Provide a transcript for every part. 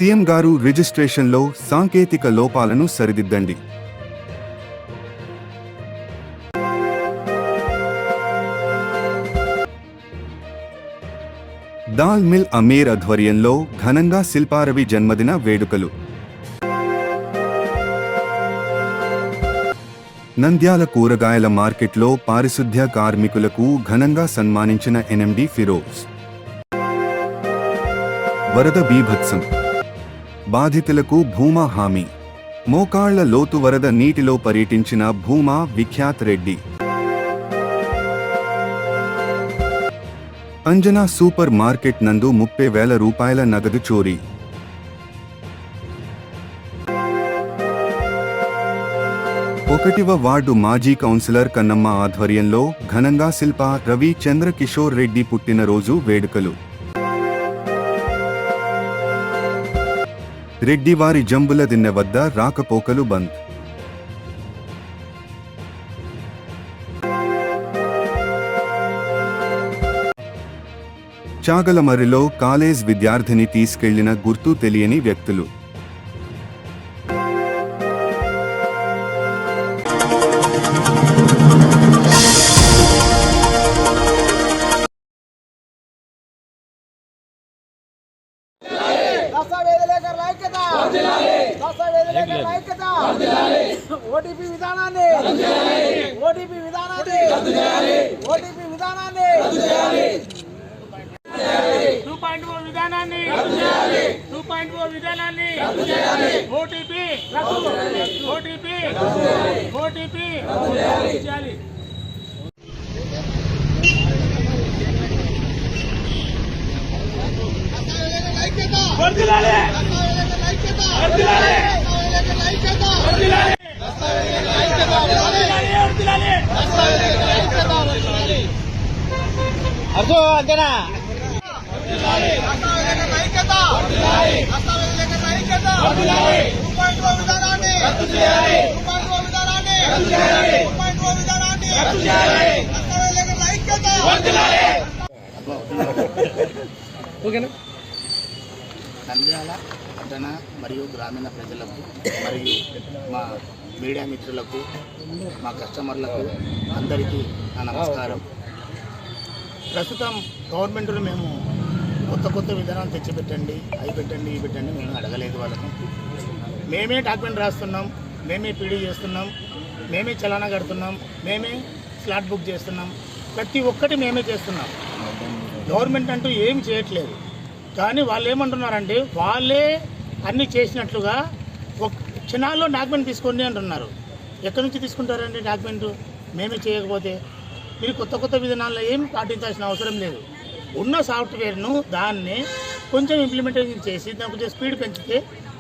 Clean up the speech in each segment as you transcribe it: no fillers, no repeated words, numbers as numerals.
CM గారు రిజిస్ట్రేషన్లో సాంకేతిక లోపాలను సరిదిద్దండి. దాల్ మిల్ అమీర్ ఆధ్వర్యంలో ఘనంగా శిల్పారవి జన్మదిన వేడుకలు. నంద్యాల కూరగాయల మార్కెట్లో పారిశుద్ధ్య కార్మికులకు ఘనంగా సన్మానించిన ఎన్ఎండి ఫిరోజ్. వరద బీభత్సం, బాధితులకు భూమా హామీ. మోకాళ్ల లోతు వరద నీటిలో పర్యటించిన భూమా విఖ్యాత్ రెడ్డి. అంజనా సూపర్ మార్కెట్ నందు 30,000 రూపాయల నగదు చోరీ. ఒకటివ వార్డు మాజీ కౌన్సిలర్ కన్నమ్మ ఆధ్వర్యంలో ఘనంగా శిల్ప రవి చంద్రకిషోర్ రెడ్డి పుట్టినరోజు వేడుకలు. రెడ్డివారి జంబుల దిన్నె వద్ద రాకపోకలు బంద్. చాగలమర్రిలో కాలేజ్ విద్యార్థిని తీసుకెళ్లిన గుర్తు తెలియని వ్యక్తులు. ఓటీపీ విధానాన్ని ఓటీపీ విధానాన్ని ఓటీపీ విధానాన్ని 2.0 విధానాన్ని 2.0 విధానాన్ని ఓటీపీ ఓటీపీ ఓటీపీ చేయాలి. అర్జో అంతేనా నంద్యాల పట్టణ మరియు గ్రామీణ ప్రజలకు మరియు మా మీడియా మిత్రులకు మా కస్టమర్లకు అందరికీ నా నమస్కారం. ప్రస్తుతం గవర్నమెంట్లో మేము కొత్త విధానాలు తెచ్చిపెట్టండి, అవి పెట్టండి, ఇవి పెట్టండి మేము అడగలేదు వాళ్ళకు. మేమే డాక్యుమెంట్ రాస్తున్నాం, మేమే పీడీ చేస్తున్నాం, మేమే చలానా కడుతున్నాం, మేమే స్లాట్ బుక్ చేస్తున్నాం, ప్రతి ఒక్కటి మేమే చేస్తున్నాం. గవర్నమెంట్ అంటూ ఏమి చేయట్లేదు. కానీ వాళ్ళు ఏమంటున్నారంటే వాళ్ళే అన్నీ చేసినట్లుగా ఒక క్షణాల్లో డాక్యుమెంట్ తీసుకోండి అంటున్నారు. ఎక్కడి నుంచి తీసుకుంటారండి డాక్యుమెంటు? మేమే చేయకపోతే మీరు కొత్త విధానాల్లో ఏమి పాటించాల్సిన అవసరం లేదు. ఉన్న సాఫ్ట్వేర్ను దాన్ని కొంచెం ఇంప్లిమెంటేషన్ చేసి దాని కొంచెం స్పీడ్ పెంచితే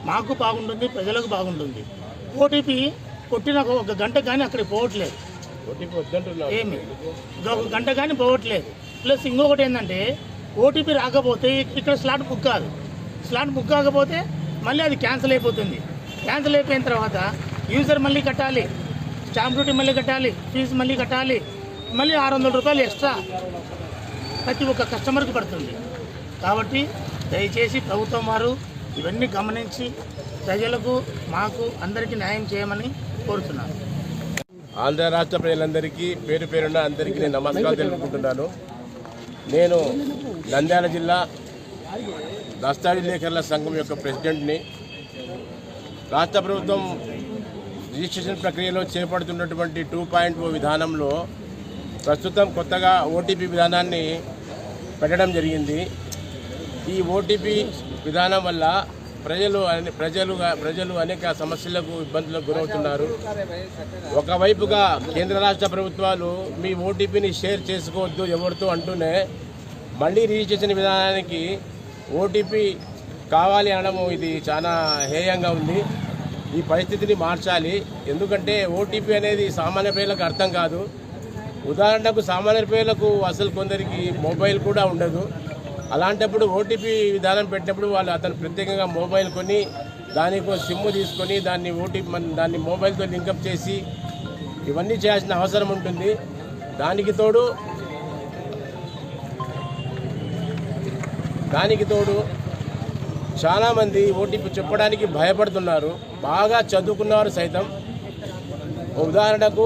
మాకు బాగుంటుంది, ప్రజలకు బాగుంటుంది. ఓటీపీ కొట్టిన ఒక గంట కానీ అక్కడికి పోవట్లేదు, ఏమి ఒక గంట కానీ పోవట్లేదు. ప్లస్ ఇంకొకటి ఏంటంటే ఓటీపీ రాకపోతే ఇక్కడ స్లాట్ బుక్ కాదు. స్లాట్ బుక్ కాకపోతే మళ్ళీ అది క్యాన్సిల్ అయిపోతుంది. క్యాన్సిల్ అయిపోయిన తర్వాత యూజర్ మళ్ళీ కట్టాలి, స్టాంప్ డ్యూటీ మళ్ళీ కట్టాలి, ఫీజు మళ్ళీ కట్టాలి, మళ్ళీ 600 రూపాయలు ఎక్స్ట్రా ప్రతి ఒక్క కస్టమర్కి పడుతుంది. కాబట్టి దయచేసి ప్రభుత్వం వారు ఇవన్నీ గమనించి ప్రజలకు మాకు అందరికీ న్యాయం చేయమని కోరుతున్నాను. ఆంధ్ర రాష్ట్ర ప్రజలందరికీ పేరు పేరున అందరికీ నేను నమస్కారం తెలుపుకుంటున్నాను. నేను నంద్యాల జిల్లా దస్తావేజ్ విలేకరుల సంఘం యొక్క ప్రెసిడెంట్ని. రాష్ట్ర ప్రభుత్వం రిజిస్ట్రేషన్ ప్రక్రియలో చేపడుతున్నటువంటి 2.0 విధానంలో ప్రస్తుతం కొత్తగా ఓటీపీ విధానాన్ని పెట్టడం జరిగింది. ఈ ఓటీపీ విధానం వల్ల ప్రజలు అనేక సమస్యలకు, ఇబ్బందులకు గురవుతున్నారు. ఒకవైపుగా కేంద్ర రాష్ట్ర ప్రభుత్వాలు మీ ఓటీపీని షేర్ చేసుకోవద్దు ఎవరితో అంటూనే మళ్ళీ రిజిస్ట్రేషన్ విధానానికి ఓటీపీ కావాలి అనడము ఇది చాలా హేయంగా ఉంది. ఈ పరిస్థితిని మార్చాలి. ఎందుకంటే ఓటీపీ అనేది సామాన్య ప్రజలకు అర్థం కాదు. ఉదాహరణకు సామాన్య ప్రజలకు అసలు కొందరికి మొబైల్ కూడా ఉండదు. అలాంటప్పుడు ఓటీపీ విధానం పెట్టినప్పుడు అతను ప్రత్యేకంగా మొబైల్ కొని దానికి సిమ్ తీసుకొని దాన్ని మొబైల్తో లింకప్ చేసి ఇవన్నీ చేయాల్సిన అవసరం ఉంటుంది. దానికి తోడు చాలామంది ఓటీపీ చెప్పడానికి భయపడుతున్నారు. బాగా చదువుకున్నవారు సైతం. ఉదాహరణకు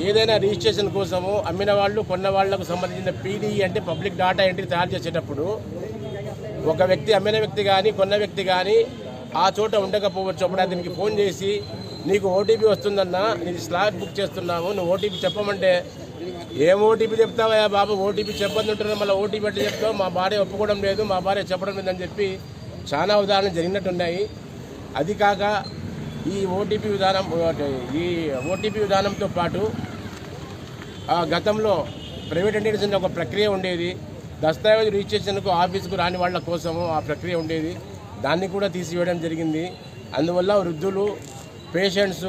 ఏదైనా రిజిస్ట్రేషన్ కోసము అమ్మిన వాళ్ళు కొన్న వాళ్లకు సంబంధించిన పీడీ అంటే పబ్లిక్ డాటా ఎంట్రీ తయారు చేసేటప్పుడు ఒక వ్యక్తి అమ్మిన వ్యక్తి కానీ కొన్న వ్యక్తి కానీ ఆ చోట ఉండకపోవచ్చు. అప్పుడు అతనికి ఫోన్ చేసి నీకు ఓటీపీ వస్తుందన్నా, నీకు స్లాట్ బుక్ చేస్తున్నాము, నువ్వు ఓటీపీ చెప్పమంటే ఏం ఓటీపీ చెప్తావా బాబు, ఓటీపీ చెప్పని ఉంటున్నా మళ్ళీ ఓటీపీ అంటే చెప్తావు, మా భార్య ఒప్పుకోవడం లేదు, మా భార్య చెప్పడం లేదని చెప్పి చాలా ఉదాహరణలు జరిగినట్టున్నాయి. అది కాక ఈ ఓటీపీ విధానంతో పాటు గతంలో ప్రైవేట్ ఎంటిటీస్ ఒక ప్రక్రియ ఉండేది. దస్తావేజ్ రిజిస్ట్రేషన్కు ఆఫీసుకు రాని వాళ్ళ కోసము ఆ ప్రక్రియ ఉండేది. దాన్ని కూడా తీసివేయడం జరిగింది. అందువల్ల వృద్ధులు, పేషెంట్స్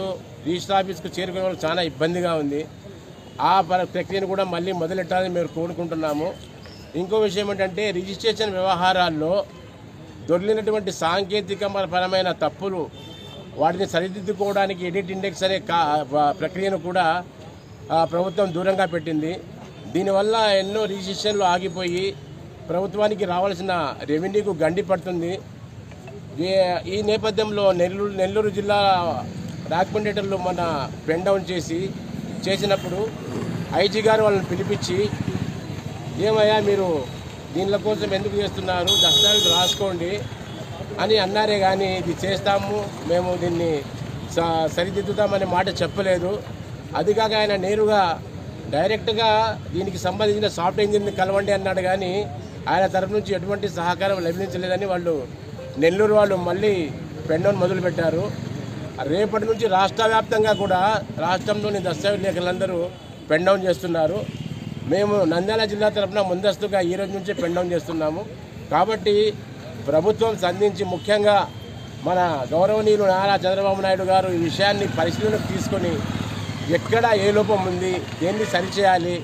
రిజిస్టర్ ఆఫీస్కు చేరుకునే వాళ్ళు చాలా ఇబ్బందిగా ఉంది. ఆ ప్రక్రియను కూడా మళ్ళీ మొదలెట్టాలని మేము కోరుకుంటున్నాము. ఇంకో విషయం ఏంటంటే రిజిస్ట్రేషన్ వ్యవహారాల్లో దొరికినటువంటి సాంకేతిక పరమైన తప్పులు వాటిని సరిదిద్దుకోవడానికి ఎడిట్ ఇండెక్స్ అనే ప్రక్రియను కూడా ప్రభుత్వం దూరంగా పెట్టింది. దీనివల్ల ఎన్నో రిజిస్ట్రేషన్లు ఆగిపోయి ప్రభుత్వానికి రావాల్సిన రెవెన్యూకు గండి పడుతుంది. ఈ నేపథ్యంలో నెల్లూరు జిల్లా డాక్యుమెంటేటర్లు మన పెన్ డౌన్ చేసినప్పుడు ఐజీ గారు వాళ్ళని పిలిపించి ఏమయ్యా మీరు దీనిల కోసం ఎందుకు చేస్తున్నారు, దస్తావేజ్ రాసుకోండి అని అన్నారే కానీ ఇది చేస్తాము మేము దీన్ని సరిదిద్దుతామనే మాట చెప్పలేదు. అది కాక ఆయన నేరుగా డైరెక్ట్గా దీనికి సంబంధించిన సాఫ్ట్వేర్ ఇంజనీర్ని కలవండి అన్నాడు కానీ ఆయన తరఫు నుంచి ఎటువంటి సహకారం లభించలేదని వాళ్ళు నెల్లూరు వాళ్ళు మళ్ళీ పెన్ డౌన్ మొదలుపెట్టారు. రేపటి నుంచి రాష్ట్ర వ్యాప్తంగా కూడా రాష్ట్రంలోని దస్తావేజ్ లేఖలందరూ పెన్ డౌన్ చేస్తున్నారు. మేము నంద్యాల జిల్లా తరఫున ముందస్తుగా ఈ రోజు నుంచే పెన్ డౌన్ చేస్తున్నాము. కాబట్టి ప్రభుత్వం సంధించి ముఖ్యంగా మన గౌరవనీయులు నారా చంద్రబాబు నాయుడు గారు ఈ విషయాన్ని పరిశీలనకు తీసుకొని ఎక్కడ ఏ లోపం ఉంది, దేన్ని సరిచేయాలి,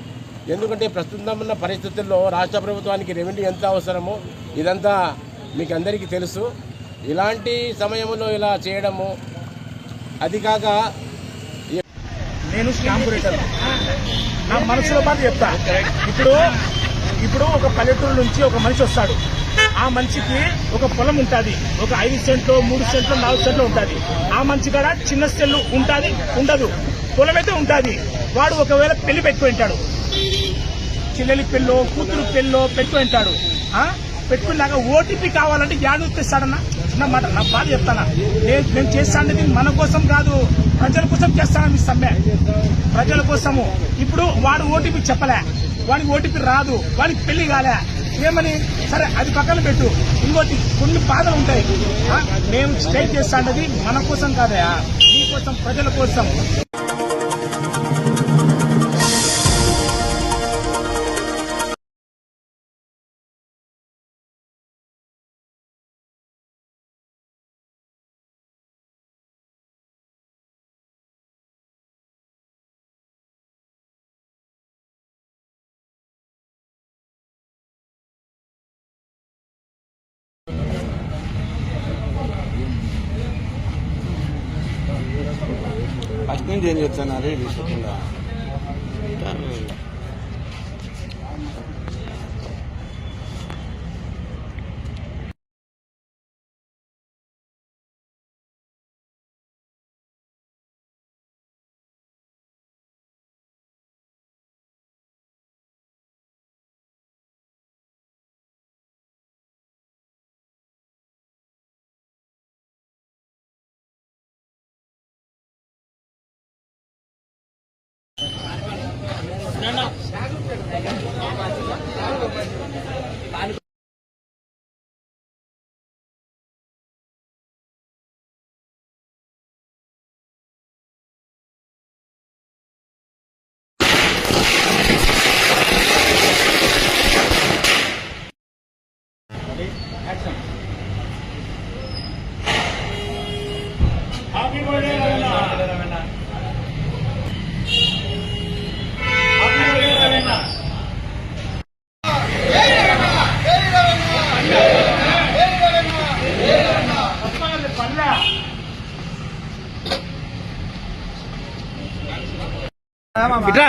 ఎందుకంటే ప్రస్తుతం ఉన్న పరిస్థితుల్లో రాష్ట్ర ప్రభుత్వానికి రెవెన్యూ ఎంత అవసరమో ఇదంతా మీకు అందరికీ తెలుసు. ఇలాంటి సమయంలో ఇలా చేయడము, అది కాక నేను స్టాంప్ రేటర్ నా మనసులో బాధ చెప్తా. ఇప్పుడు ఒక పల్లెటూరు నుంచి ఒక మనిషి వస్తాడు. ఆ మనిషికి ఒక పొలం ఉంటుంది, ఒక 5 సెంట్లు 3 సెంట్లు 4 సెంట్లు ఉంటుంది. ఆ మనిషి కాడ చిన్న సెల్లు ఉంటుంది ఉండదు, పొలం అయితే ఉంటుంది. వాడు ఒకవేళ పెళ్లి పెట్టుకుంటాడు, చెల్లెలి పెళ్ళో కూతురు పెళ్ళో పెట్టుకుంటాడు. పెట్టుకున్నాక ఓటీపీ కావాలంటే యాడు తెస్తాడన్నా నా మాట, నా బాధ చెప్తానా. నేను చేస్తానది మన కోసం కాదు, ప్రజల కోసం చేస్తానని సమ్మె, ప్రజల కోసము. ఇప్పుడు వాడు ఓటీపీ చెప్పలే, వాడికి ఓటీపీ రాదు, వాడికి పెళ్లి కాలే, ఏమని సరే అది పక్కన పెట్టు. ఇంకోటి కొన్ని బాధలు ఉంటాయి. మేము స్ట్రైక్ చేస్తానది మన కోసం కాదయా, మీ కోసం, ప్రజల కోసం. ఫస్ట్ నుంచి ఏం చెప్తున్నారు ఇది చెప్పకుండా హ్యాపీ బర్త్డే రవీనా. ఇట్రా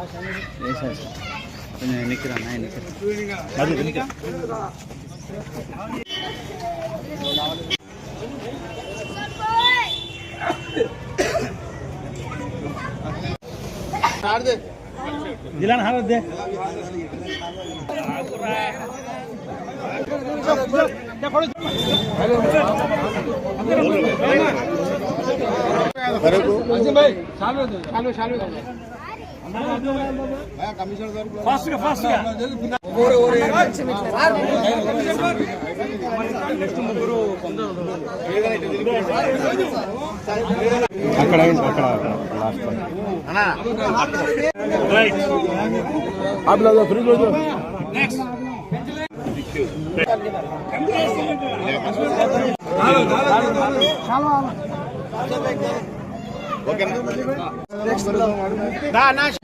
కొంచెం ఎన్నికరా ఎన్నికరా దిలాన్ హారత్ దే అక్కడ లాస్ట్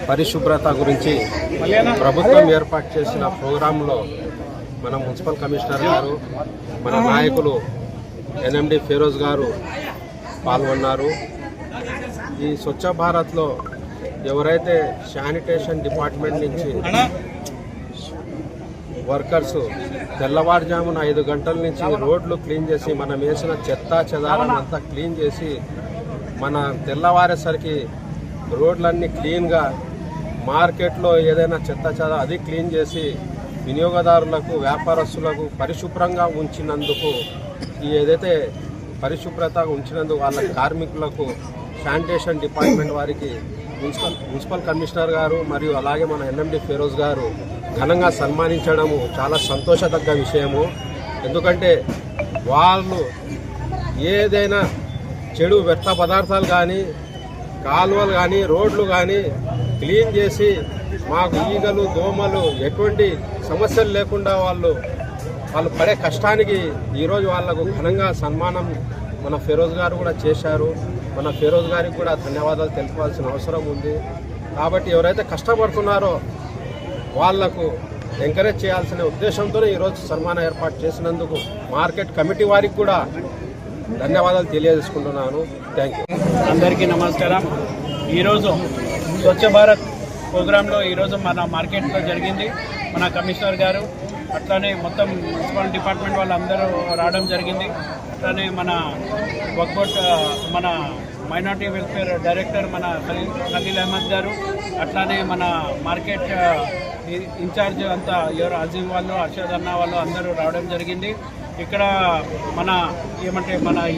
పరిశుభ్రత గురించి ప్రభుత్వం ఏర్పాటు చేసిన ప్రోగ్రాంలో మన మున్సిపల్ కమిషనర్ గారు, మన నాయకులు ఎన్ఎండి ఫిరోజ్ గారు పాల్గొన్నారు. ఈ స్వచ్ఛ భారత్లో ఎవరైతే శానిటేషన్ డిపార్ట్మెంట్ నుంచి వర్కర్స్ తెల్లవారుజామున 5 గంటల నుంచి రోడ్లు క్లీన్ చేసి మనం వేసిన చెత్త చెదారాన్ని అంతా క్లీన్ చేసి మన తెల్లవారేసరికి రోడ్లన్నీ క్లీన్గా, మార్కెట్లో ఏదైనా చెత్త చెద అది క్లీన్ చేసి వినియోగదారులకు, వ్యాపారస్తులకు పరిశుభ్రంగా ఉంచినందుకు, ఏదైతే పరిశుభ్రత ఉంచినందుకు వాళ్ళ కార్మికులకు శానిటేషన్ డిపార్ట్మెంట్ వారికి మున్సిపల్ కమిషనర్ గారు మరియు అలాగే మన ఎన్ఎండి ఫిరోజ్ గారు ఘనంగా సన్మానించడము చాలా సంతోషదగ్గ విషయము. ఎందుకంటే వాళ్ళు ఏదైనా చెడు వ్యర్థ పదార్థాలు కానీ, కాలువలు కానీ, రోడ్లు కానీ క్లీన్ చేసి మాకు ఈగలు, దోమలు ఎటువంటి సమస్యలు లేకుండా వాళ్ళు పడే కష్టానికి ఈరోజు వాళ్లకు ఘనంగా సన్మానం మన ఫిరోజ్ గారు కూడా చేశారు. మన ఫిరోజ్ గారికి కూడా ధన్యవాదాలు తెలుపాల్సిన అవసరం ఉంది. కాబట్టి ఎవరైతే కష్టపడుతున్నారో వాళ్లకు ఎంకరేజ్ చేయాల్సిన ఉద్దేశంతోనే ఈరోజు సన్మానం ఏర్పాటు చేసినందుకు మార్కెట్ కమిటీ వారికి కూడా ధన్యవాదాలు తెలియజేసుకుంటున్నాను. Thank you. అందరికీ నమస్కారం. ఈరోజు స్వచ్ఛ భారత్ ప్రోగ్రాంలో ఈరోజు మన మార్కెట్లో జరిగింది. మన కమిషనర్ గారు అట్లానే మొత్తం మున్సిపల్ డిపార్ట్మెంట్ వాళ్ళందరూ రావడం జరిగింది. అట్లానే మన వక్బోర్డ్ మన మైనార్టీ వెల్ఫేర్ డైరెక్టర్ మన ఖలీల్ అహ్మద్ గారు, అట్లానే మన మార్కెట్ ఇన్ఛార్జ్ అంతా ఎవరు అజీమ్ వాళ్ళు, అర్షద్ అన్న వాళ్ళు అందరూ రావడం జరిగింది. ఇక్కడ మన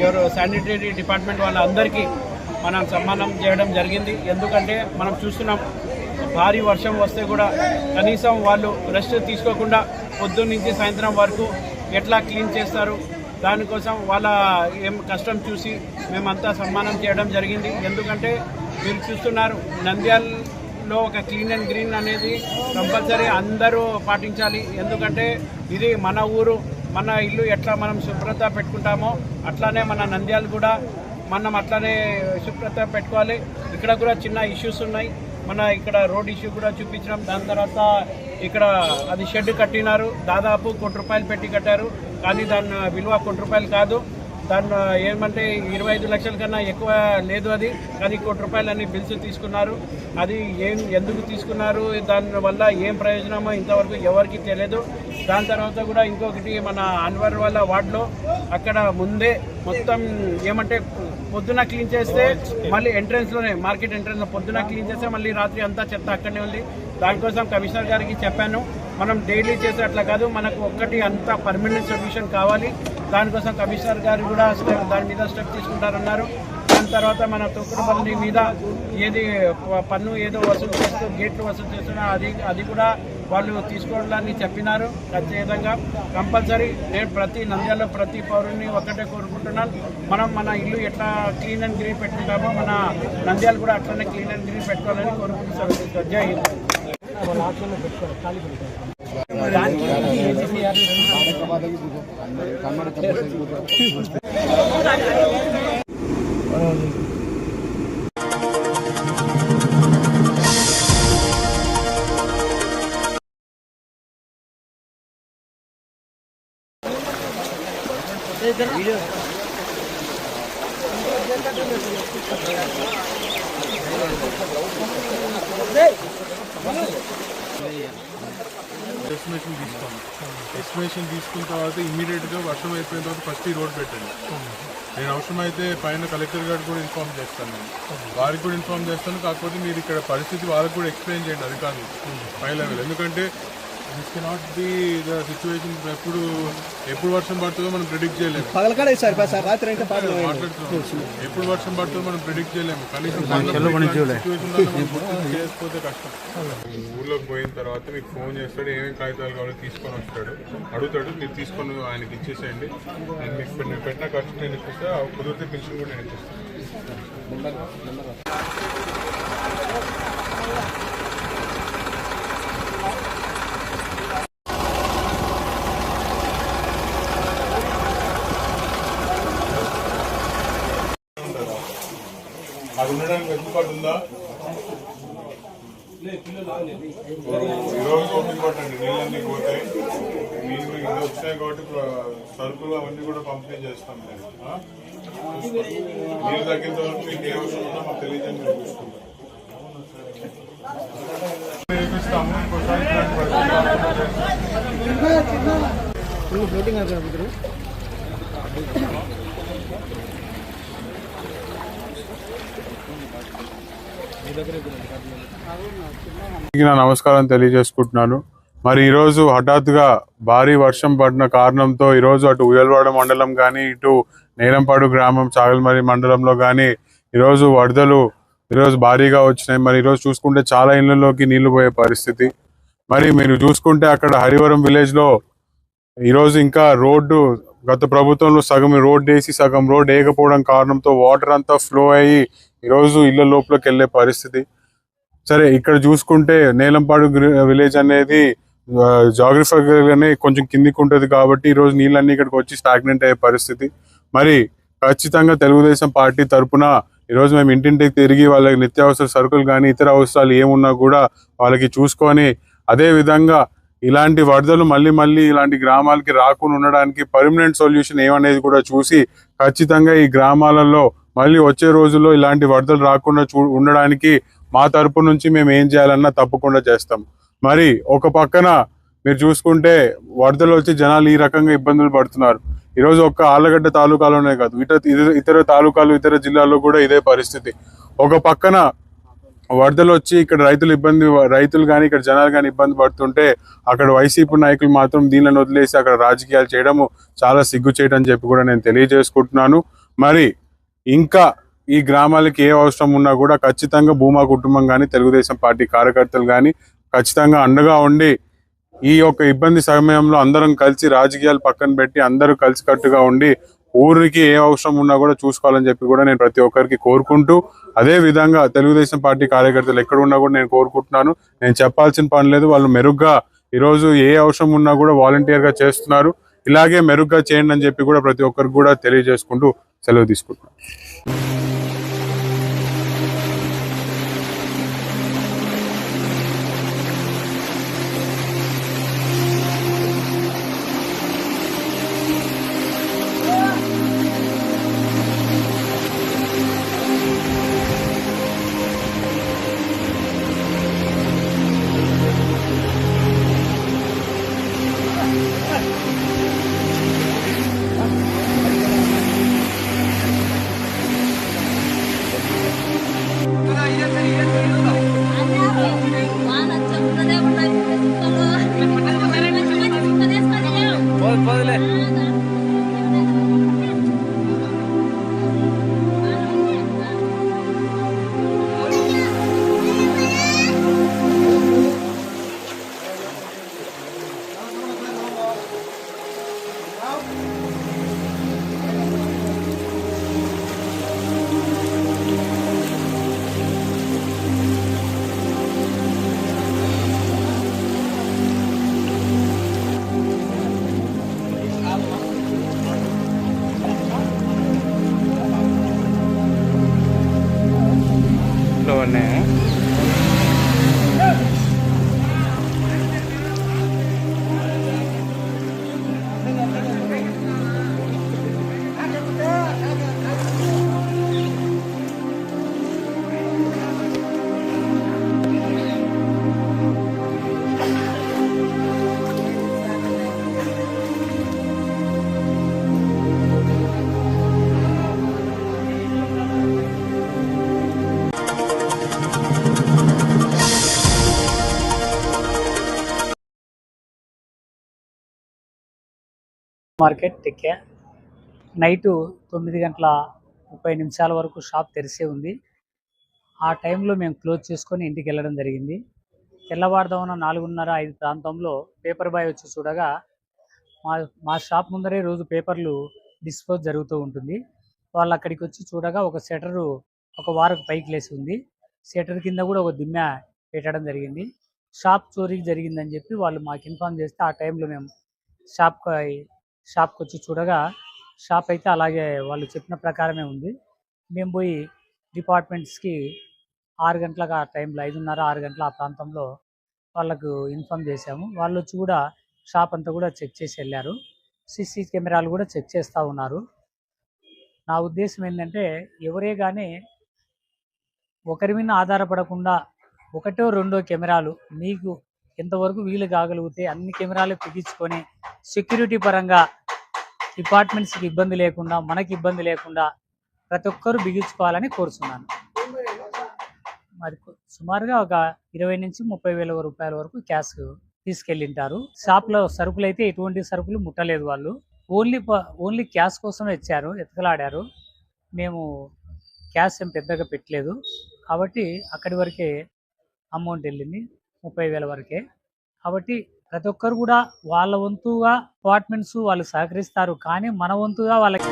ఎవరు శానిటరీ డిపార్ట్మెంట్ వాళ్ళందరికీ మనం సన్మానం చేయడం జరిగింది. ఎందుకంటే మనం చూస్తున్నాం భారీ వర్షం వస్తే కూడా కనీసం వాళ్ళు రెస్ట్ తీసుకోకుండా పొద్దున్న నుంచి సాయంత్రం వరకు ఎట్లా క్లీన్ చేస్తారు, దానికోసం వాళ్ళ ఏం కష్టం చూసి మేమంతా సన్మానం చేయడం జరిగింది. ఎందుకంటే మీరు చూస్తున్నారు నంద్యాలలో ఒక క్లీన్ అండ్ గ్రీన్ అనేది కంపల్సరీ అందరూ పాటించాలి. ఎందుకంటే ఇది మన ఊరు, మన ఇల్లు ఎట్లా మనం శుభ్రత పెట్టుకుంటామో అట్లానే మన నంద్యాల కూడా మనం అట్లానే శుభ్రత పెట్టుకోవాలి. ఇక్కడ కూడా చిన్న ఇష్యూస్ ఉన్నాయి. మన ఇక్కడ రోడ్ ఇష్యూ కూడా చూపించడం, దాని తర్వాత ఇక్కడ అది షెడ్ కట్టినారు, దాదాపు ₹1 పెట్టి కట్టారు. కానీ దాని విలువ ₹1 కాదు, దాన్ని ఏమంటే 25 లక్షల కన్నా ఎక్కువ లేదు అది. కానీ ₹1 అని బిల్స్ తీసుకున్నారు. అది ఎందుకు తీసుకున్నారు, దానివల్ల ఏం ప్రయోజనమో ఇంతవరకు ఎవరికి తెలియదు. దాని తర్వాత కూడా ఇంకొకటి మన అన్వర్ వాళ్ళ వార్డులో అక్కడ ముందే మొత్తం ఏమంటే పొద్దున క్లీన్ చేస్తే మళ్ళీ ఎంట్రన్స్లోనే మార్కెట్ ఎంట్రన్స్లో పొద్దున క్లీన్ చేస్తే మళ్ళీ రాత్రి అంతా చెత్త అక్కడనే ఉంది. దానికోసం కమిషనర్ గారికి చెప్పాను, మనం డైలీ చేసే అట్లా కాదు, మనకు ఒక్కటి అంతా పర్మనెంట్ సొల్యూషన్ కావాలి. దానికోసం కమిషనర్ గారు కూడా దాని మీద స్టెప్ తీసుకుంటారన్నారు. దాని తర్వాత మన తొక్కుడుపల్లి మీద ఏది పన్ను ఏదో వసూలు చేస్తూ గేట్లు వసూలు చేస్తున్నా అది కూడా వాళ్ళు తీసుకోవాలని చెప్పినారు. ఖచ్చితంగా కంపల్సరీ నేను నంద్యాలలో ప్రతి పౌరుని ఒక్కటే కోరుకుంటున్నాను, మనం మన ఇల్లు ఎట్లా క్లీన్ అండ్ గ్రీన్ పెట్టుకుంటామో మన నంద్యాల కూడా అట్లనే క్లీన్ అండ్ గ్రీన్ పెట్టుకోవాలని కోరుకుంటున్నాను. జై హింద్. ఎస్టిమేషన్ తీసుకున్న తర్వాత ఇమీడియట్గా వర్షం అయిపోయిన తర్వాత ఫస్ట్ ఈ రోడ్ పెట్టండి. నేను అవసరమైతే పైన కలెక్టర్ గారికి కూడా ఇన్ఫార్మ్ చేస్తాను, నేను వారికి కూడా ఇన్ఫార్మ్ చేస్తాను. కాకపోతే మీరు ఇక్కడ పరిస్థితి వాళ్ళకి కూడా ఎక్స్ప్లెయిన్ చేయండి అధికారులు పై లెవెల్, ఎందుకంటే this cannot be the situation. ఎప్పుడు వర్షం పడుతుందో మనం ప్రిడిక్ట్ చేయలేము. ఎప్పుడు వర్షం పడుతుందో మనం ప్రిడిక్ట్ చేయలేము. కనీసం చేయకపోతే కష్టం. ఊర్లోకి పోయిన తర్వాత మీకు ఫోన్ చేస్తాడు, ఏమేమి కాగితాలు కావాలో తీసుకొని వస్తాడు, అడుగుతాడు, మీరు తీసుకొని ఆయనకి ఇచ్చేసేయండి. నేను మీకు నేను పెట్టిన ఖర్చు నేను ఇప్పిస్తా, కుదిరితే పెన్షన్ కూడా నేను ఇప్పిస్తాను. అది ఉండడానికి వెసులుబాటు ఉందా? ఈరోజు ఓపిక పట్టండి, నీళ్ళన్నీ పోతాయి. నీళ్ళు ఇంకా వచ్చినాయి కాబట్టి సరుకులు అవన్నీ కూడా పంపిణీ చేస్తాం. నీళ్ళు తగ్గిన వరకు మీకు ఏ అవసరం ఉన్నా మాకు తెలియజేయండి, మేము చూసుకుంటాం. నేర్పిస్తాము. ఇంకోసారి నా నమస్కారం తెలియజేసుకుంటున్నాను. మరి ఈరోజు హఠాత్తుగా భారీ వర్షం పడిన కారణంతో ఈరోజు అటు ఉయ్యలవాడ మండలం కానీ ఇటు నేలంపాడు గ్రామం చాగల్మరి మండలంలో కానీ ఈరోజు వరదలు ఈరోజు భారీగా వచ్చినాయి. మరి ఈరోజు చూసుకుంటే చాలా ఇళ్లలోకి నీళ్లు పోయే పరిస్థితి. మరి మీరు చూసుకుంటే అక్కడ హరివరం విలేజ్లో ఈరోజు ఇంకా రోడ్డు గత ప్రభుత్వంలో సగం రోడ్ వేసి సగం రోడ్ వేయకపోవడం కారణంతో వాటర్ అంతా ఫ్లో అయ్యి ఈరోజు ఇళ్ల లోపలికి వెళ్ళే పరిస్థితి. సరే, ఇక్కడ చూసుకుంటే నేలంపాడు విలేజ్ అనేది జాగ్రఫికల్గానే కొంచెం కిందికి ఉంటుంది కాబట్టి ఈరోజు నీళ్ళన్నీ ఇక్కడికి వచ్చి స్టాగ్నెంట్ అయ్యే పరిస్థితి. మరి ఖచ్చితంగా తెలుగుదేశం పార్టీ తరఫున ఈరోజు మేము ఇంటింటికి తిరిగి వాళ్ళకి నిత్యావసర సరుకులు కానీ ఇతర అవసరాలు ఏమున్నా కూడా వాళ్ళకి చూసుకొని, అదే విధంగా ఇలాంటి వరదలు మళ్ళీ ఇలాంటి గ్రామాలకి రాకుండా ఉండడానికి పర్మనెంట్ సొల్యూషన్ ఏమనేది కూడా చూసి ఖచ్చితంగా ఈ గ్రామాలలో మళ్ళీ వచ్చే రోజుల్లో ఇలాంటి వరదలు రాకుండా ఉండడానికి మా తరపు నుంచి మేము ఏం చేయాలన్నా తప్పకుండా చేస్తాం. మరి ఒక పక్కన మీరు చూసుకుంటే వరదలు వచ్చి జనాలు ఈ రకంగా ఇబ్బందులు పడుతున్నారు. ఈరోజు ఒక్క ఆళ్లగడ్డ తాలూకాలోనే కాదు, ఇతర తాలూకాలు ఇతర జిల్లాల్లో కూడా ఇదే పరిస్థితి. ఒక పక్కన వరదలు వచ్చి ఇక్కడ రైతులు కానీ ఇక్కడ జనాలు కానీ ఇబ్బంది పడుతుంటే అక్కడ వైసీపీ నాయకులు మాత్రం దీనిని వదిలేసి అక్కడ రాజకీయాలు చేయడము చాలా సిగ్గు చేయడం చెప్పి కూడా నేను తెలియజేసుకుంటున్నాను. మరి ఇంకా ఈ గ్రామాలకి ఏ అవసరం ఉన్నా కూడా ఖచ్చితంగా భూమా కుటుంబం కానీ తెలుగుదేశం పార్టీ కార్యకర్తలు కానీ ఖచ్చితంగా అండగా ఉండి ఈ యొక్క ఇబ్బంది సమయంలో అందరం కలిసి రాజకీయాలు పక్కన పెట్టి అందరూ కలిసికట్టుగా ఉండి ఊరికి ఏ అవసరం ఉన్నా కూడా చూసుకోవాలని చెప్పి కూడా నేను ప్రతి ఒక్కరికి కోరుకుంటూ, అదే విధంగా తెలుగుదేశం పార్టీ కార్యకర్తలు ఎక్కడ ఉన్నా కూడా నేను కోరుకుంటున్నాను. నేను చెప్పాల్సిన పని లేదు, వాళ్ళు మెరుగ్గా ఈరోజు ఏ అవసరం ఉన్నా కూడా వాలంటీర్గా చేస్తున్నారు. ఇలాగే మెరుగ్గా చేయండి అని చెప్పి కూడా ప్రతి ఒక్కరికి కూడా తెలియజేసుకుంటూ సెలవు తీసుకుంటున్నాను. మార్కెట్ టెక్కే నైటు 9:30 వరకు షాప్ తెరిసే ఉంది. ఆ టైంలో మేము క్లోజ్ చేసుకొని ఇంటికి వెళ్ళడం జరిగింది. తెల్లవారుదామున 4:30-5 ప్రాంతంలో పేపర్ బాయ్ వచ్చి చూడగా మా షాప్ ముందరే రోజు పేపర్లు డిస్పోజ్ జరుగుతూ ఉంటుంది. వాళ్ళు అక్కడికి వచ్చి చూడగా ఒక షట్టరు ఒక వారకు పైకి లేసి ఉంది. షట్టర్ కింద కూడా ఒక దిమ్మె పెట్టడం జరిగింది. షాప్ చోరీకి జరిగిందని చెప్పి వాళ్ళు మాకు ఇన్ఫార్మ్ చేస్తే ఆ టైంలో మేము షాప్కి వచ్చి చూడగా షాప్ అయితే అలాగే వాళ్ళు చెప్పిన ప్రకారమే ఉంది. మేము పోయి డిపార్ట్మెంట్స్కి 6 గంటలకు ఆ టైంలో 5:30-6 గంటల ఆ ప్రాంతంలో వాళ్ళకు ఇన్ఫార్మ్ చేశాము. వాళ్ళు వచ్చి కూడా షాప్ అంతా కూడా చెక్ చేసి వెళ్ళారు. సీసీ కెమెరాలు కూడా చెక్ చేస్తూ ఉన్నారు. నా ఉద్దేశం ఏంటంటే ఎవరే కానీ ఒకరి మీద ఆధారపడకుండా 1-2 కెమెరాలు మీకు ఎంతవరకు వీలు కాగలిగితే అన్ని కెమెరాలు పిగించుకొని సెక్యూరిటీ పరంగా డిపార్ట్మెంట్స్కి ఇబ్బంది లేకుండా మనకి ఇబ్బంది లేకుండా ప్రతి ఒక్కరూ బిగించుకోవాలని కోరుతున్నాను. మరి సుమారుగా ఒక 20,000-30,000 రూపాయల వరకు క్యాష్ తీసుకెళ్ళింటారు. షాప్లో సరుకులు అయితే ఎటువంటి సరుకులు ముట్టలేదు. వాళ్ళు ఓన్లీ క్యాష్ కోసం ఎత్తుకలాడారు. మేము క్యాష్ ఏం పెద్దగా పెట్టలేదు కాబట్టి అక్కడి వరకే అమౌంట్ వెళ్ళింది, 30,000 వరకే. కాబట్టి ప్రతి ఒక్కరు కూడా వాళ్ళ వంతుగా డిపార్ట్మెంట్స్ వాళ్ళు సహకరిస్తారు, కానీ మన వంతుగా వాళ్ళకి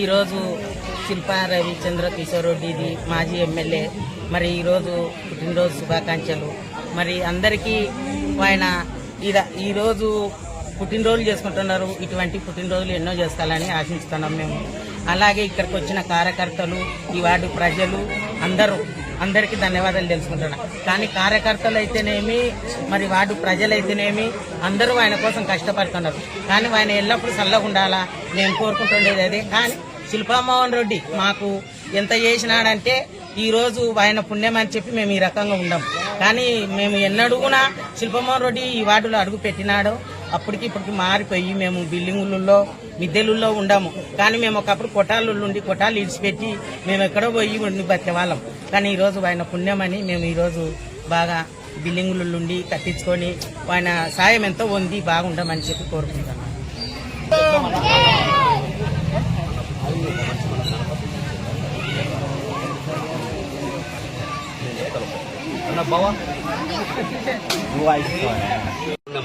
ఈరోజు శిల్పా రవిచంద్ర కిషోర్ రెడ్డిది మాజీ ఎమ్మెల్యే మరి ఈరోజు పుట్టినరోజు శుభాకాంక్షలు. మరి అందరికీ ఆయన ఈరోజు పుట్టినరోజులు చేసుకుంటున్నారు. ఇటువంటి పుట్టినరోజులు ఎన్నో చేసుకోవాలని ఆశిస్తున్నాం మేము. అలాగే ఇక్కడికి వచ్చిన కార్యకర్తలు, ఈ వార్డు ప్రజలు అందరికీ ధన్యవాదాలు తెలుసుకుంటున్నాం. కానీ కార్యకర్తలు అయితేనేమి మరి వార్డు ప్రజలైతేనేమి అందరూ ఆయన కోసం కష్టపడుతున్నారు. కానీ ఆయన ఎల్లప్పుడూ చల్లగా ఉండాలా నేను కోరుకుంటుండేది అదే. కానీ శిల్పామోహన్ రెడ్డి మాకు ఎంత చేసినాడంటే ఈరోజు ఆయన పుణ్యం అని చెప్పి మేము ఈ రకంగా ఉండాం. కానీ మేము ఎన్నడుగునా శిల్పామోహన్ రెడ్డి ఈ వార్డులో అడుగు పెట్టినాడో అప్పటికి ఇప్పటికి మారిపోయి మేము బిల్డింగులలో మిద్దెలుల్లో ఉండాము. కానీ మేము ఒకప్పుడు కొట్టాలు ఇడిచిపెట్టి మేము ఎక్కడో పోయి ఉండి బతికే వాళ్ళం. కానీ ఈరోజు ఆయన పుణ్యమని మేము ఈరోజు బాగా బిల్డింగుల నుండి కట్టించుకొని ఆయన సాయం ఎంతో పొంది బాగుండమని చెప్పి కోరుకుంటున్నాను.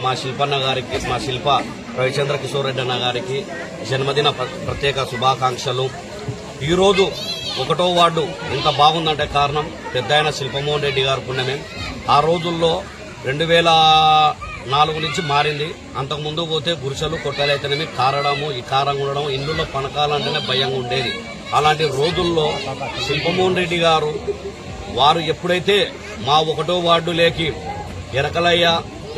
మా శిల్పన్న గారికి, మా శిల్ప రవిచంద్ర కిషోర్ రెడ్డి అన్న గారికి జన్మదిన ప్రత్యేక శుభాకాంక్షలు. ఈరోజు 1వ వార్డు ఇంత బాగుందంటే కారణం పెద్దాయన శిల్పమోహన్ రెడ్డి గారి పుణ్యమే. ఆ రోజుల్లో 2004 నుంచి మారింది. అంతకుముందు పోతే గురిసెలు కొట్టాలైతేనేమి కారడము, ఈ కారంగా ఉండడం, ఇండ్లలో పనకాలంటేనే భయంగా ఉండేది. అలాంటి రోజుల్లో శిల్పమోహన్ రెడ్డి గారు వారు ఎప్పుడైతే మా 1వ వార్డు లేకి ఎరకలయ్య,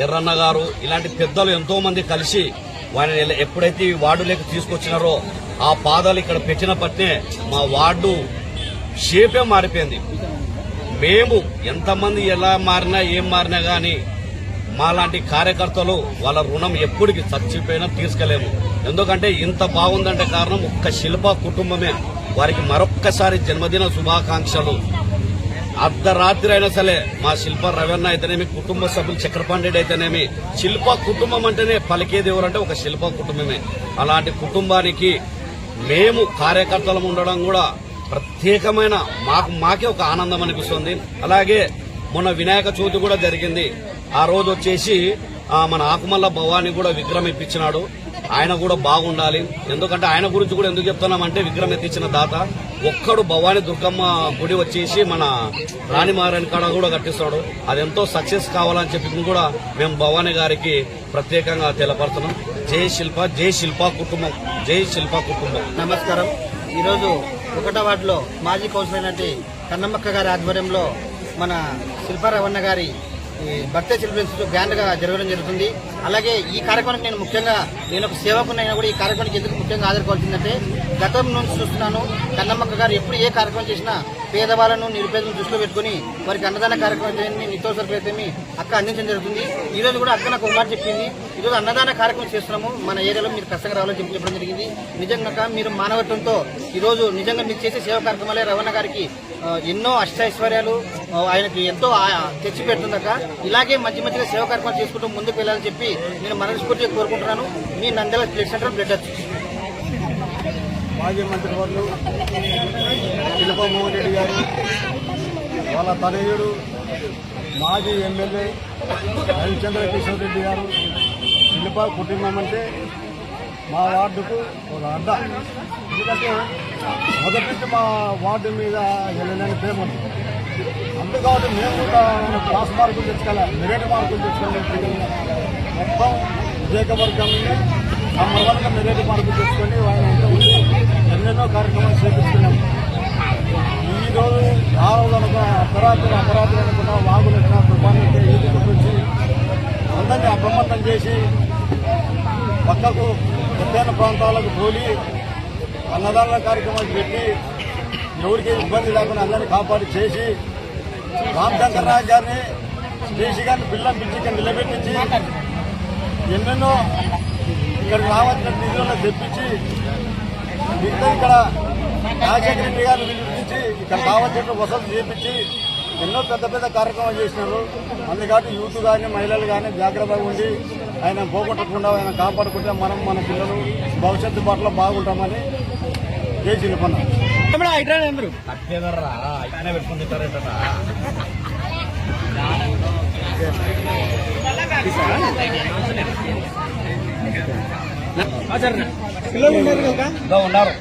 ఎర్రన్న గారు ఇలాంటి పెద్దలు ఎంతో మంది కలిసి వారిని ఎప్పుడైతే ఈ వార్డులోకి తీసుకొచ్చినారో ఆ పాదాలు ఇక్కడ పెట్టిన పట్టే మా వార్డు షేపే మారిపోయింది. మేము ఎంతమంది ఎలా మారినా ఏం మారినా గాని మాలాంటి కార్యకర్తలు వాళ్ళ రుణం ఎప్పటికి చచ్చిపోయినా తీసుకెళ్లేము. ఎందుకంటే ఇంత బాగుందంటే కారణం ఒక్క శిల్ప కుటుంబమే. వారికి మరొక్కసారి జన్మదిన శుభాకాంక్షలు. అర్ధరాత్రి అయినా సరే మా శిల్ప రవణ అయితేనేమి, కుటుంబ సభ్యులు చక్రపాణి అయితేనేమి, శిల్ప కుటుంబం అంటేనే పలికేది ఎవరంటే ఒక శిల్ప కుటుంబమే. అలాంటి కుటుంబానికి మేము కార్యకర్తలు ఉండడం కూడా ప్రత్యేకమైన మాకే ఒక ఆనందం అనిపిస్తుంది. అలాగే మొన్న వినాయక చవితి కూడా జరిగింది. ఆ రోజు వచ్చేసి మన ఆకుమల్ల భవాని కూడా విగ్రహం ఇప్పించినాడు. ఆయన కూడా బాగుండాలి. ఎందుకంటే ఆయన గురించి కూడా ఎందుకు చెప్తున్నామంటే విగ్రహం ఎత్తించిన దాత ఒక్కడు భవానీ దుర్గమ్మ గుడి వచ్చేసి మన రాణిమారాయణ కాడ కూడా కట్టిస్తాడు. అదెంతో సక్సెస్ కావాలని చెప్పి కూడా మేము భవానీ గారికి ప్రత్యేకంగా తెలపడుతున్నాం. జై శిల్ప, జై శిల్ప కుటుంబం, జై శిల్ప కుటుంబం. నమస్కారం. ఈరోజు 1వ వార్డులో మాజీ కౌన్సిలర్ అయినటువంటి కన్నమ్మక్క గారి ఆధ్వర్యంలో మన శిల్పా రవణ గారి బర్త్డే సెలబ్రేషన్స్ గ్రాండ్ గా జరగడం జరుగుతుంది. అలాగే ఈ కార్యక్రమానికి నేను ముఖ్యంగా ఒక సేవకునైనా కూడా ఈ కార్యక్రమానికి ఎందుకు ముఖ్యంగా ఆధారపడుతుందంటే గతం నుంచి చూస్తున్నాను కన్నమ్మక్క గారు ఎప్పుడు ఏ కార్యక్రమం చేసినా పేదవాళ్ళను నిరుపేదలను దృష్టిలో పెట్టుకుని వారికి అన్నదాన కార్యక్రమం నిత్యావసరమైతే అక్క అందించడం జరుగుతుంది. ఈ రోజు కూడా అక్క నాకు ఒక మాట చెప్పింది, ఈరోజు అన్నదాన కార్యక్రమం చేస్తున్నాము, మన ఏరియాలో మీరు కష్టంగా రావాలని చెప్పడం జరిగింది. నిజంగా మీరు మానవత్వంతో ఈరోజు నిజంగా మీరు చేసే సేవా కార్యక్రమాలే రవణ గారికి ఎన్నో అష్టైశ్వర్యాలు ఆయనకి ఎంతో తెచ్చి పెడుతుందక. ఇలాగే మంచిగా సేవా కార్యక్రమాలు చేసుకుంటూ ముందుకు వెళ్ళాలని చెప్పి నేను మనస్ఫూర్తిగా కోరుకుంటున్నాను. మీ నంద్యాల బ్లడ్ సెంటర్ బ్లడ్ వచ్చి మాజీ మంత్రివర్యులు శిల్పా మోహన్ రెడ్డి గారు వాళ్ళ తనయుడు మాజీ ఎమ్మెల్యే హరిచంద్ర కిషోర్ రెడ్డి గారు శిల్పా కుటుంబం మా వార్డుకు ఒక అడ్డ. ఎందుకంటే మొదటి నుంచి మా వార్డు మీద వెళ్ళలేని ప్రేమ ఉంది. అందుకాబట్టి మేము కూడా క్లాస్ మార్కులు తెచ్చుకోవాలి, మెరిట్ మార్కులు తెచ్చుకోవాలి. మొత్తం విజయకవర్గాన్ని నంబర్ 1గా మెరిట్ మార్కులు తెచ్చుకొని ఆయన అంతా ఉండి ఎన్నెన్నో కార్యక్రమాలు చేపిస్తున్నాం. ఈరోజు రావాలనుకున్న అపరాధులు అనుకున్న వాగులు వచ్చిన తుఫాన్లకి ఈదుకు వచ్చి అందరినీ అప్రమత్తం చేసి పక్కకు ఎత్తైన ప్రాంతాలకు తోలి అన్నదాన కార్యక్రమాలు పెట్టి ఎవరికి ఇబ్బంది లేకుండా అందరినీ కాపాడి చేసి రామశంకర్ రాజు గారిని దేశీ గారిని పిల్లని పిలిచి ఇక్కడ నిలబెట్టించి ఎన్నెన్నో ఇక్కడ రావాల్సిన నిధులను తెప్పించి మిగతా ఇక్కడ రాజశేఖర రెడ్డి గారిని పిలిపించి ఇక్కడ కావాల్సిన వసతులు చేపించి ఎన్నో పెద్ద పెద్ద కార్యక్రమాలు చేసినారు. అందుకని యూత్ కానీ మహిళలు కానీ జాగ్రత్తగా ఉండి ఆయన పోగొట్టకుండా ఆయన కాపాడుకుంటే మనం మన పిల్లలు భవిష్యత్తు పట్ల బాగుంటామని చేసి అందరూ పిల్లలు ఉన్నారు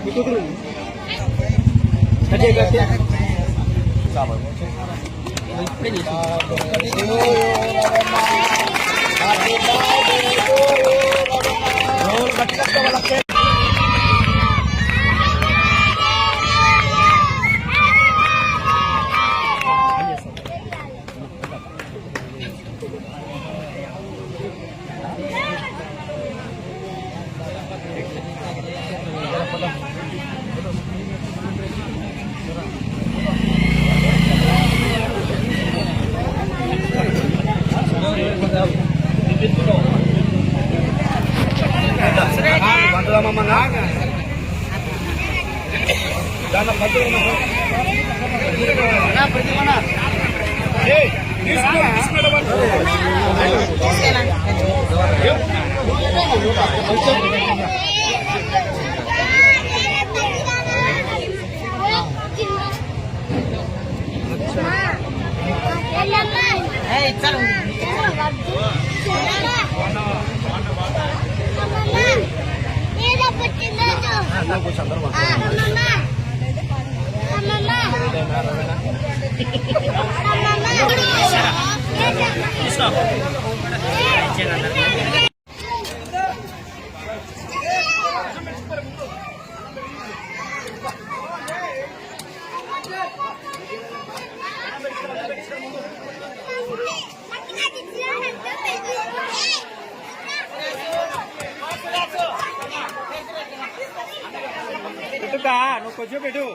నువ్వు కొంచెం పెట్టు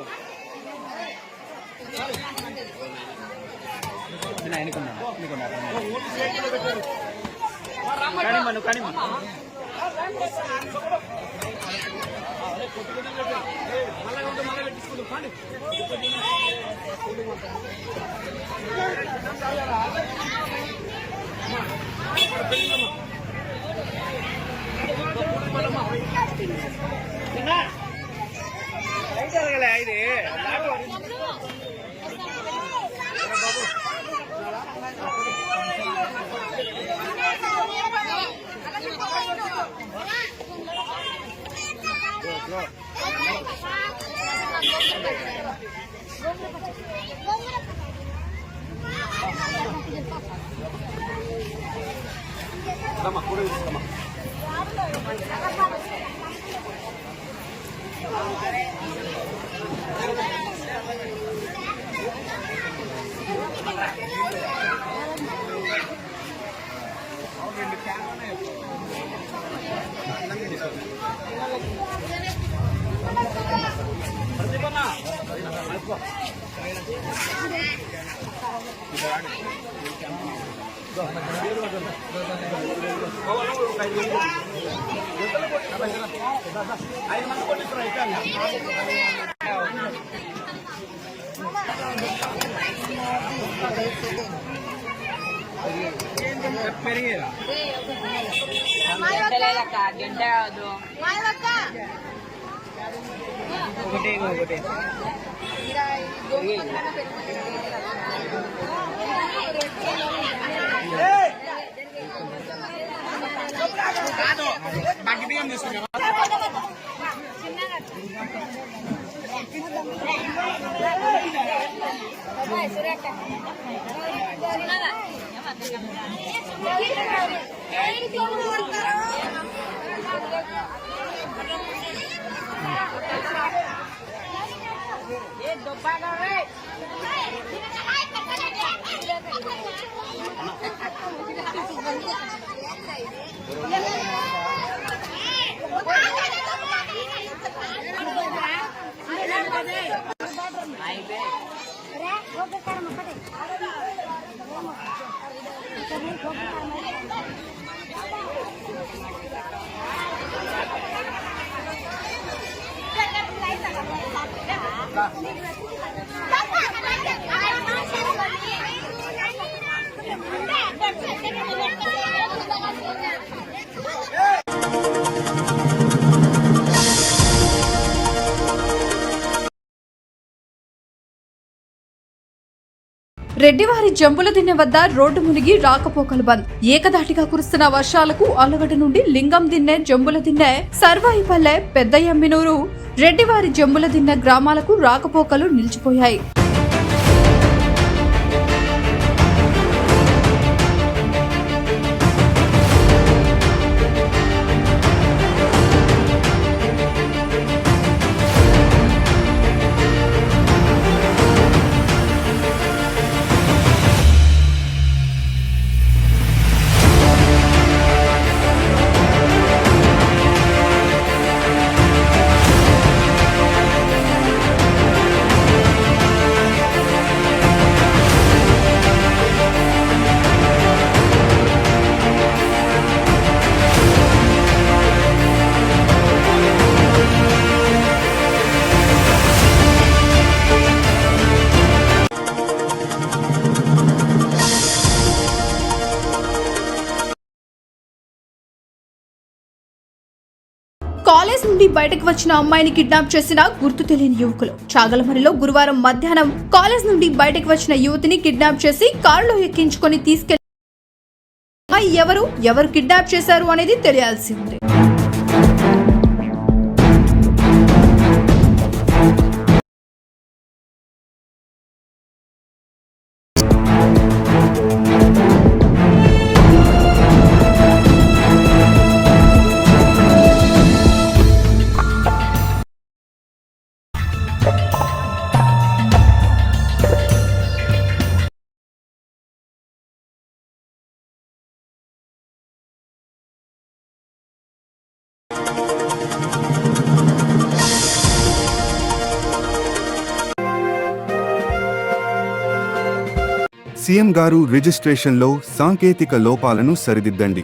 కానీ ఇది Come on. రెడ్డివారి జంబులదిన్నె వద్ద రోడ్డు మునిగి రాకపోకలు బంద్. ఏకధాటిగా కురుస్తున్న వర్షాలకు అలగడ నుండి లింగం దిన్నె, జంబులదిన్నె, సర్వాయిపల్లె, పెద్దయమ్మినూరు, రెడ్డివారి జంబులదిన్నె గ్రామాలకు రాకపోకలు నిలిచిపోయాయి. కాలేజ్ నుండి బయటకు వచ్చిన అమ్మాయిని కిడ్నాప్ చేసిన గుర్తు తెలియని యువకులు. చాగలమరిలో గురువారం మధ్యాహ్నం కాలేజ్ నుండి బయటకు వచ్చిన యువతిని కిడ్నాప్ చేసి కారులో ఎక్కించుకొని తీసుకెళ్లి అమ్మాయి ఎవరు కిడ్నాప్ చేశారు అనేది తెలియాల్సి ఉంది. సీఎం గారు రిజిస్ట్రేషన్లో సాంకేతిక లోపాలను సరిదిద్దండి.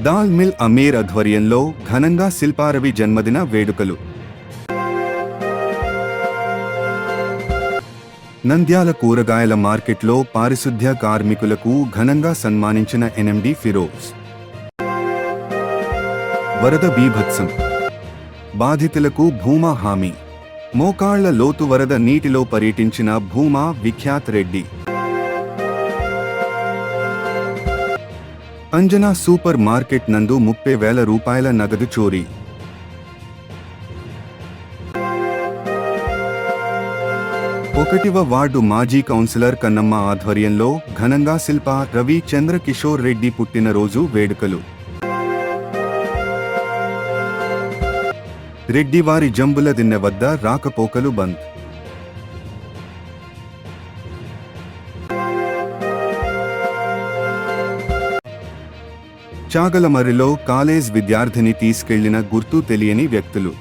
దాల్ మిల్ అమీర్ ఆధ్వర్యంలో ఘనంగా శిల్పారవి జన్మదిన వేడుకలు. నంద్యాల కూరగాయల మార్కెట్లో పారిశుద్ధ్య కార్మికులకు ఘనంగా సన్మానించిన ఎన్ఎండి ఫిరోజ్. వరద బీభత్సం, బాధితులకు భూమా హామీ. మోకాళ్ల లోతు వరద నీటిలో పర్యటించిన భూమా విఖ్యాత్ రెడ్డి. అంజనా సూపర్ మార్కెట్ నందు 30,000 రూపాయల నగదు చోరీ. ఒకటివ వార్డు మాజీ కౌన్సిలర్ కన్నమ్మ ఆధ్వర్యంలో ఘనంగా శిల్ప రవి చంద్రకిషోర్ రెడ్డి పుట్టినరోజు వేడుకలు. రెడ్డివారి జంబులదిన్నె వద్ద రాకపోకలు బంద్. చాగలమర్రిలో కాలేజ్ విద్యార్థిని తీసుకెళ్లిన గుర్తు తెలియని వ్యక్తులు.